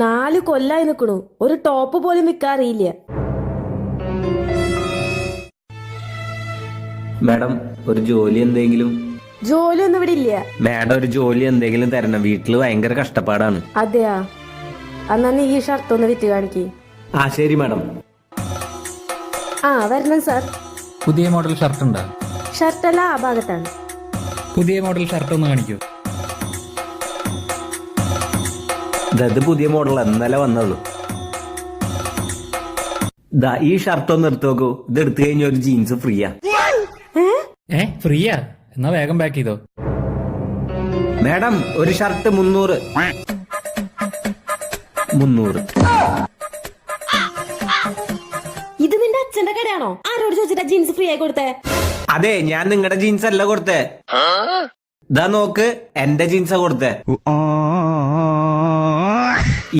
4 കൊല്ലായി നിക്കണു, ഒരു ടോപ്പ് പോലും വിൽക്കാറിയില്ല. മാഡം ഒരു ജോലി എന്തെങ്കിലും? ജോലിയൊന്നും ഇവിടെ ഇല്ല. മാഡം ഒരു ജോലി എന്തെങ്കിലും തരണം, വീട്ടില് ഭയങ്കര കഷ്ടപ്പാടാണ്. അതെയാ, എന്നാ നീ ഈ ഷർട്ട് ഒന്ന് വിറ്റ് കാണിക്ക്. ആ ശരി മാഡം. ആ വരണം സാർ. പുതിയ മോഡൽ ഷർട്ട് ഉണ്ടോ? ഷർട്ടല്ല, ആ ഭാഗത്താണ്. പുതിയ മോഡൽ ഷർട്ട് ഒന്ന് കാണിക്കൂ. ഇത് പുതിയ മോഡൽ ഇന്നലെ വന്നുള്ളൂ. ഈ ഷർട്ട് ഒന്ന് എടുത്തു നോക്കൂ, ഇത് എടുത്തു കഴിഞ്ഞ ഒരു ജീൻസ് ഫ്രീയാ. ഫ്രീയാ? എന്നാ വേഗം പാക്ക് ചെയ്തോ. മാഡം ഒരു ഷർട്ട് 300. ഇത് നിന്റെ അച്ഛന്റെ കടയാണോ? ആരോട് ചോദിച്ചിട്ടാ ജീൻസ് ഫ്രീ ആയി കൊടുത്തേ? അതെ, ഞാൻ നിങ്ങളുടെ ജീൻസ് അല്ല കൊടുത്തേ. ഇതാ നോക്ക്, എന്റെ ജീൻസാ കൊടുത്തേ.